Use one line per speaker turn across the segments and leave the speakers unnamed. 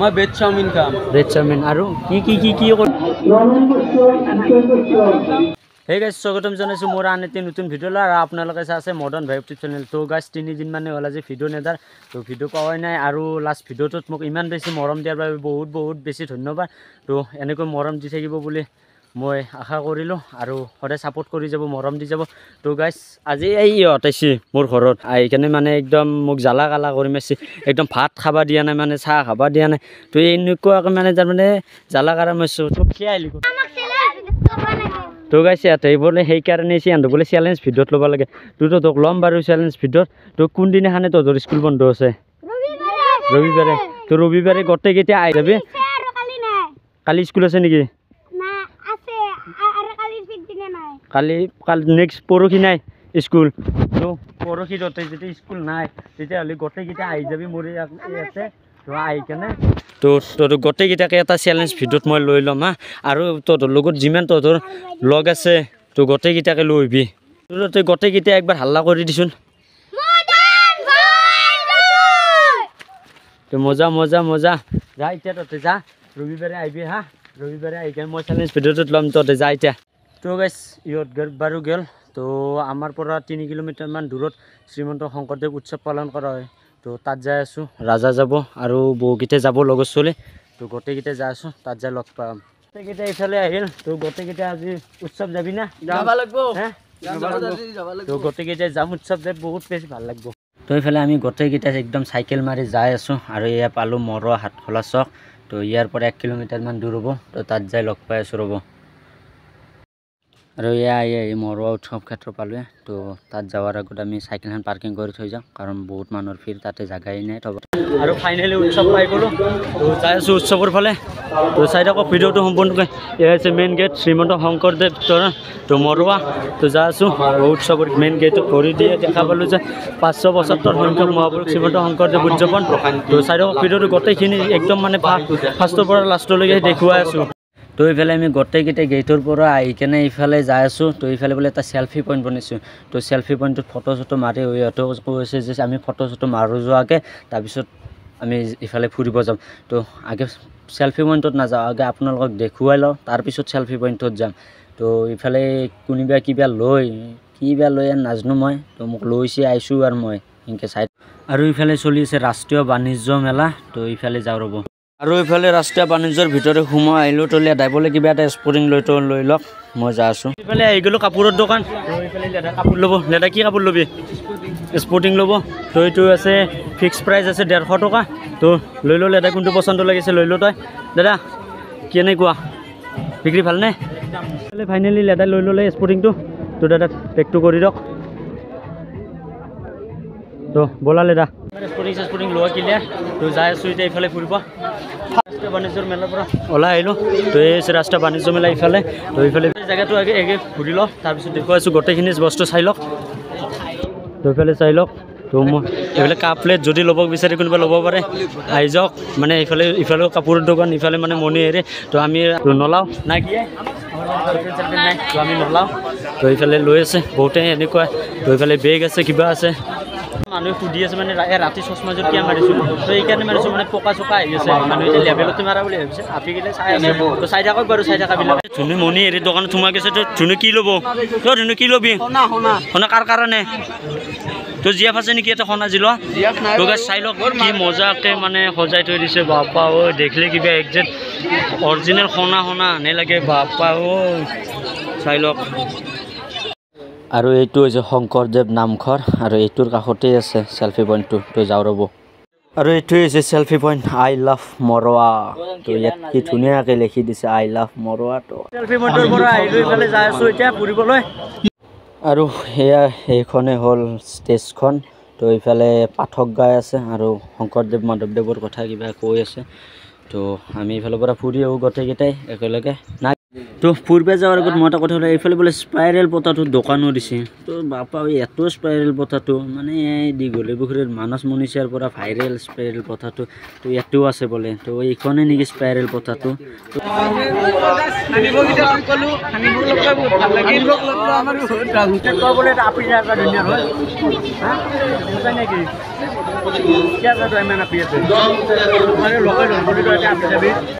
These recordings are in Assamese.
মই ভেজ চাওমিন খাম।
ভেজ চাওমিন আৰু কি হে গাইজ স্বাগতম জানাইছোঁ মোৰ আন এটি নতুন ভিডিঅ'লৈ আৰু আপোনালোকে চাই আছে মডাৰ্ণ ভাইব ইউটিউব চেনেল। তো গাইজ 3 দিন মানে হ'ল আজি ভিডিঅ' নেদাৰ। তো ভিডিঅ' পোৱাই নাই আৰু লাষ্ট ভিডিঅ'টোত মোক ইমান বেছি মৰম দিয়াৰ বাবে বহুত বেছি ধন্যবাদ। তো এনেকৈ মৰম দি থাকিব বুলি মই আশা কৰিলোঁ আৰু সদায় ছাপোৰ্ট কৰি যাব, মৰম দি যাব। তো গাইজ আজি এই ইহঁত আহিছে মোৰ ঘৰত, আহি কেনে মানে একদম মোক জ্বালা কালা কৰি মাৰিছে, একদম ভাত খাব দিয়া নাই, মানে চাহ খাব দিয়া নাই। তো এনেকুৱাকৈ মানে তাৰমানে জ্বালা কাৰা মাৰিছোঁ। তো কি আহিলি তো গাইছে ইয়াতে বোলে সেইকাৰণে সিহঁতে বোলে চেলেঞ্জ ভিডিঅ'ত ল'ব লাগে। তোৰতো তোক ল'ম বাৰু চেলেঞ্জ ভিডিঅ'ত। তো কোনদিনাখনে তহঁতৰ স্কুল বন্ধ আছে? ৰবিবাৰে। তো ৰবিবাৰে গোটেইকেইটা আহি যাবি। কালি স্কুল আছে নেকি? কালি নেক্সট পৰহি নাই স্কুল। তো পৰহি তহঁতে যেতিয়া স্কুল নাই তেতিয়াহ'লে গোটেইকেইটা আহি যাবি মোৰ ইয়াতে। তো আহি কেনে তো তহঁতৰ গোটেইকেইটাকে এটা চেলেঞ্জ ভিডিঅ'ত মই লৈ ল'ম হা। আৰু তহঁতৰ লগত যিমান তহঁতৰ লগ আছে তো গোটেইকেইটাকে লৈ আহিবি। তহঁতে গোটেইকেইটা একবাৰ হাল্লা কৰি দিছোন। তো মজা যা এতিয়া তহঁতে যা, ৰবিবাৰে আহিবি হা। ৰবিবাৰে আহি কেনে মই চেলেঞ্জ ভিডিঅ'টোত ল'ম, তহঁতে যা এতিয়া। তো গাইজ ইহঁত বাৰু গ'ল। তো আমাৰ পৰা 3 কিলোমিটাৰমান দূৰত শ্ৰীমন্ত শংকৰদেৱ উৎসৱ পালন কৰা হয়। তো তাত যাই আছোঁ, ৰাজা যাব আৰু বহুকেইটা যাব লগৰ ছোৱালী। তো গোটেইকেইটা যাই আছোঁ, তাত যাই লগ পাম। গোটেইকেইটা ইফালে আহিল। তো গোটেইকেইটা আজি উৎসৱ যাবি না?
যাব লাগিব।
তো গোটেইকেইটা যাম, উৎসৱ যাই বহুত বেছি ভাল লাগিব। তো এইফালে আমি গোটেইকেইটা একদম চাইকেল মাৰি যাই আছোঁ আৰু এয়া পালোঁ মৰুৱা হাটখোলা চক। তো ইয়াৰ পৰা 1 কিলোমিটাৰমান দূৰ হ'ব। তো তাত যাই লগ পাই আছোঁ ৰ'ব। আৰু এয়া এই মৰুৱা উৎসৱ ক্ষেত্ৰ পালোঁৱে। তো তাত যোৱাৰ আগত আমি চাইকেলখন পাৰ্কিং কৰি থৈ যাওঁ, কাৰণ বহুত মানুহৰ ভিৰ, তাতে জাগাই নাই থ'ব। আৰু ফাইনেলি উৎসৱ পাই গ'লোঁ। তো যাই আছোঁ উৎসৱৰ ফালে। তো চাই থাকক ভিডিঅ'টো সম্পূৰ্ণকৈ। এয়া হৈছে মেইন গেট শ্ৰীমন্ত শংকৰদেৱ তো মৰুৱা। তো যাই আছোঁ উৎসৱৰ মেইন গেটত ভৰি দিয়ে দেখা পালোঁ যে 575 সংখ্যক মহাপুৰুষ শ্ৰীমন্ত শংকৰদেৱ উদযাপন। তো চাই থাকক ভিডিঅ'টো গোটেইখিনি একদম মানে ফাৰ্ষ্টৰ পৰা লাষ্টলৈকে দেখুৱাই আছোঁ। তো এইফালে আমি গোটেইকেইটা গেটৰ পৰা আহি কেনে এইফালে যাই আছোঁ। তো এইফালে বোলে এটা চেল্ফি পইণ্ট বনাইছোঁ। তো চেল্ফি পইণ্টত ফটো চটো মাৰি সিহঁতেও কৈছে যে আমি ফটো চটো মাৰোঁ যোৱাকৈ, তাৰপিছত আমি ইফালে ফুৰিব যাম। তো আগে চেল্ফি পইণ্টত নাযাওঁ, আগে আপোনালোকক দেখুৱাই লওঁ, তাৰপিছত চেল্ফি পইণ্টত যাম। তো ইফালে কোনোবা কিবা লয় নাজানো মই। তো মোক লৈছে আহিছোঁ আৰু মই সেনেকৈ চাই। আৰু ইফালে চলি আছে ৰাষ্ট্ৰীয় বাণিজ্য মেলা। তো ইফালে যাওঁ ৰ'ব। আৰু ইফালে ৰাষ্ট্ৰীয় বাণিজ্যৰ ভিতৰত সোমাই আহিলোঁ। তো লেদাইবলৈ কিবা এটা স্পৰ্টিং লৈ লওক, মই যাই আছোঁ। ইফালে আহি গ'লোঁ কাপোৰৰ দোকান। তো ইফালে লেদা কাপোৰ ল'ব। লেদা কি কাপোৰ ল'বি? স্পৰ্টিং ল'ব। তো এইটো আছে ফিক্স প্ৰাইচ আছে 150 টকা। তো লৈ ল লেদা, কোনটো পচন্দ লাগিছে লৈ ল তই। দাদা কেনেকুৱা বিক্ৰী ভালনে? ফাইনেলি লেদা লৈ ল'লে স্পৰ্টিংটো। তো দাদা পেকটো কৰি দিয়ক। তো ব'লা লেদা স্পৰ্টিং লোৱা ক্লিয়াৰ। তো যাই আছোঁ এতিয়া ইফালে ফুৰিব। ৰাষ্ট্ৰীয় বাণিজ্যৰ মেলাৰ পৰা ওলাই আহিলোঁ। তো এই হৈছে ৰাষ্ট্ৰীয় বাণিজ্য মেলা ইফালে। তো ইফালে জেগাটো আগে ঘূৰি লওক, তাৰপিছত দেখুৱাই আছোঁ গোটেইখিনি বস্তু চাই লওক। তো ইফালে চাই লওক। তো মই এইফালে কাপ প্লেট যদি ল'ব বিচাৰে কোনোবা ল'ব পাৰে, আহি যাওক। মানে ইফালেও কাপোৰৰ দোকান, ইফালে মানে মণি হেৰি। তো আমি নলাওঁ নাই কি নাই, তো আমি নলাওঁ। তো ইফালে লৈ আছে বহুতে এনেকুৱা। তো ইফালে বেগ আছে, কিবা আছে। মানুহে সুধি আছে মানে ৰাতি চশমাযোৰ কিয় মাৰিছোঁ। তো এইকাৰণে মাৰিছোঁ মানে পকা চকা আহি আছে, মানুহে এতিয়া লেভেলতে মাৰা বুলি ভাবিছে। আপিগিলে চাই আছে। তো চাই থাকক বাৰু, চাই থাকাবিলাক। ধুনু মণি হেৰি দোকানত সোমাই গৈছে। তো ধুনু কি ল'ব? তই ধুনু কি ল'বি? শুনা কাৰ কাৰণে? তো জিয়াফ আছে নেকি এটা সোণা জিলোৱা? তো চাই লওক কি মজাকৈ মানে সজাই থৈ দিছে। বাপা ঐ দেখিলে কিবা একজেক্ট অৰিজিনেল সোণা আনে লাগে। বাপা ঐ চাই লওক। আৰু এইটো হৈছে শংকৰদেৱ নামঘৰ, আৰু এইটোৰ কাষতেই আছে চেল্ফি পইণ্টটো। তো যাওঁ ৰ'ব। আৰু এইটোৱে হৈছে চেল্ফি পইণ্ট, আই লাভ মৰুৱা। তো ইয়াত কি ধুনীয়াকৈ লিখি দিছে আই লাভ মৰুৱা। তো চেল্ফি পইণ্টৰ পৰা আহিলোঁ, ইফালে যাই আছোঁ এতিয়া ফুৰিবলৈ। আৰু এইখনে হ'ল ষ্টেজখন। তো ইফালে পাঠক গাই আছে আৰু শংকৰদেৱ মাধৱদেৱৰ কথা কিবা কৈ আছে। তো আমি ইফালৰ পৰা ফুৰি আহোঁ গোটেইকেইটাই একেলগে। নাই তো ফুৰিব যোৱাৰ আগত মই এটা কথা হ'লে, এইফালে বোলে স্পাইৰেল পতাটো দোকানো দিছে। তো বাপা এত স্পাইৰেল পতাটো মানে এই দীঘলী পুখুৰীৰ মানস মনিষাৰ পৰা ভাইৰেল স্পাইৰেল পতাটো। তো ইয়াতেও আছে বোলে। তো এইখনেই নেকি স্পাইৰেল পতাটো?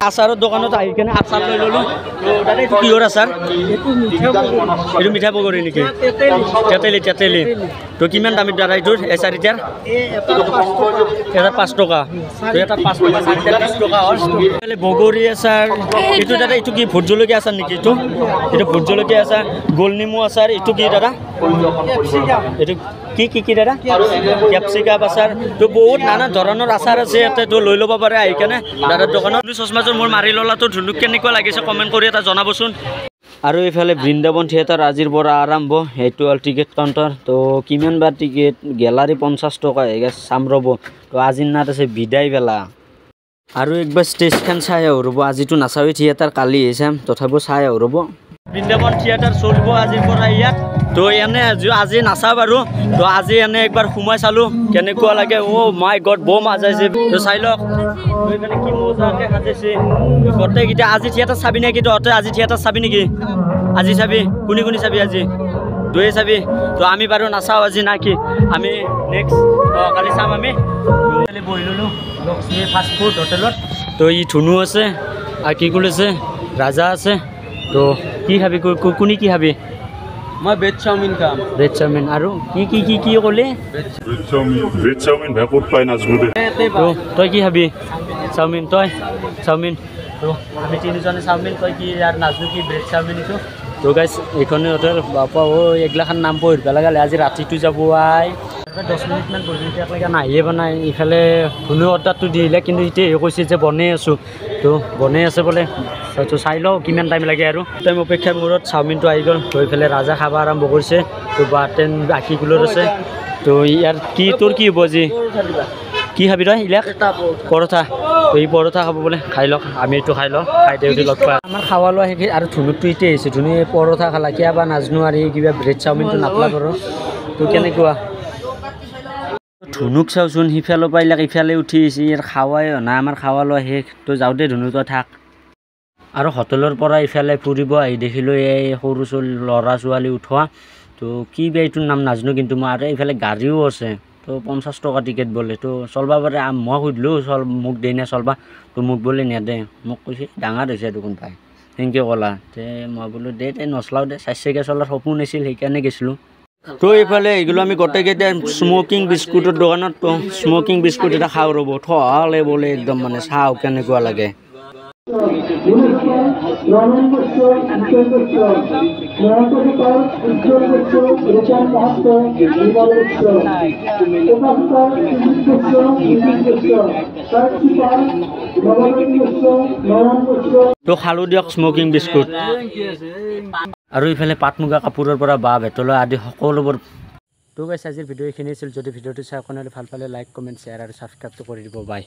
আচাৰৰ দোকানত আহি কেনে আচাৰ লৈ ল'লোঁ দাদা এইটো কিহৰ আচাৰ এইটো মিঠা বগৰী নেকি তেতেলী তেতেলী তো কিমান দামী দাদা এইটোৰ চাৰিটাৰ এটা 5 টকা তো এটা 5 টকা চাৰিটা 30 টকা হ'ল বগৰী আচাৰ এইটো দাদা এইটো কি ভোট জলকীয়া আচাৰ নেকি এইটো ভোট জলকীয়া আচাৰ গোল নেমু আচাৰ এইটো কি দাদা এইটো কি দাদা কেপচিকাম আচাৰ তো বহুত নানা ধৰণৰ আচাৰ আছে ইয়াতে তো লৈ ল'ব পাৰে আহি কেনে দাদাৰ দোকানত চশমাযোৰ মোৰ মাৰি ল'লাটো ধুনুক কেনেকুৱা লাগিছে কমেণ্ট কৰি এটা জনাবচোন আৰু এইফালে বৃন্দাবন থিয়েটাৰ আজিৰ পৰা আৰম্ভ সেইটো হ'ল টিকেট কাউণ্টাৰ তো কিমান বা টিকেট গেলাৰী 50 টকা চাম ৰ'ব তো আজিৰ নাট আছে বিদায় বেলা আৰু একবাৰ ষ্টেজখন চাই আহোঁ ৰ'ব আজিতো নাচাওঁৱেই থিয়েটাৰ কালিহে চাম তথাপিও চাই আহোঁ ৰ'ব বৃন্দাবন থিয়েটাৰ চলিব আজিৰ পৰা ইয়াত তো এনে আজি নাচাওঁ বাৰু তো আজি এনে একবাৰ সোমাই চালোঁ কেনেকুৱা লাগে মাই গড বৰ মজা আহিছে তো চাই লওক এইফালে কি মজাকৈ সাজাইছে গোটেইকেইটা আজি থিয়েটাৰ চাবি নেকি তহঁতে আজি থিয়েটাৰ চাবি নেকি আজি চাবি কোনে চাবি আজি দুয়ে চাবি তো আমি বাৰু নাচাওঁ আজি না কি আমি নেক্সট কালি চাম আমি বহি ল'লোঁ লক্ষ্মী ফাষ্ট ফুড হোটেলত তো ই ধুনু আছে আৰু কি কৰিছে ৰাজা আছে তো কি খাবি কোনে কি খাবি মই ভেজ চাওমিন খাম ভেজ চাওমিন আৰু কি ক'লে
ভেজ চাওমিন ভেপত পাই নাজনো
তো তই কি খাবি চাওমিন তই চাওমিন তো আমি তিনিজনে চাওমিন তই কি আৰু নাজনো কি ভেজ চাওমিন এইটো তো গাইছ এইখনে হোটেল বাপা এইগিলাখান নাম পঢ়িব লগালে আজি ৰাতিটো যাব আই 10 মিনিটমান বহি এতিয়ালৈকে নাহিয়ে বনাই ইফালে ধুনু অৰ্ডাৰটো দিলে কিন্তু এতিয়া কৈছে যে বনাই আছোঁ তো বনাই আছে বোলে তো চাই লওঁ কিমান টাইম লাগে আৰু টাইম অপেক্ষাৰ মূৰত চাওমিনটো আহি গ'ল তো এইফালে ৰাজা খাব আৰম্ভ কৰিছে তো বাটেন আশী কিলোৰ আছে তো ইয়াৰ কি তোৰ কি হ'ব আজি কি খাবি তই ইলাক পৰঠা তো এই পৰঠা খাব বোলে খাই লওক আমি এইটো খাই লওঁ খাইতে উঠি লগ পাই আমাৰ খাৱা লোৱা শেষ আৰু ধুনুকটো এতিয়া আহিছে ধুনু পৰঠা খালা কিবা নাজনো আৰু কিবা ব্ৰেড চাওমিনটো নাপালা বাৰু তো কেনেকুৱা ধুনুক চাওঁচোন সিফালৰ পৰা ইফালে উঠি আহিছে ইয়াৰ খাৱাই নাই আমাৰ খাৱা লোৱা শেষ তো যাওঁতে ধুনু তই থাক আৰু হোটেলৰ পৰা ইফালে ফুৰিব আহি দেখিলোঁ এই সৰু ল'ৰা ছোৱালী উঠোৱা তো কি বে এইটোৰ নাম নাজানো কিন্তু মই আৰু এইফালে গাড়ীও আছে তো 50 টকা টিকেট বোলে তো চলবা পাৰে মই সুধিলোঁ মোক দেই নে চলবা তো মোক বোলে নেদে মোক কৈছে ডাঙৰ হৈছে দেখোন পাই সেনেকৈ ক'লা তে মই বোলো দে নচলাওঁ দে 4 চকীয়া চলাৰ সপোন আছিল সেইকাৰণে গৈছিলোঁ তো এইফালে এইগুলো আমি গোটেইকেইটা স্মকিং বিস্কুটৰ দোকানত তো স্মকিং বিস্কুট এটা খাওঁ ৰ'ব থ'লে বোলে একদম মানে চাওঁ কেনেকুৱা লাগে তো খালোঁ দিয়ক স্মকিং বিস্কুট আৰু ইফালে পাট মুগা কাপোৰৰ পৰা বাঁহ বেতলৈ আদি সকলোবোৰ তো গাইছ আজিৰ ভিডিঅ' এইখিনি আছিল যদি ভিডিঅ'টো চাই আপোনালোকে ভাল পালে লাইক কমেণ্ট শ্বেয়াৰ আৰু ছাবস্ক্ৰাইবটো কৰি দিব বাই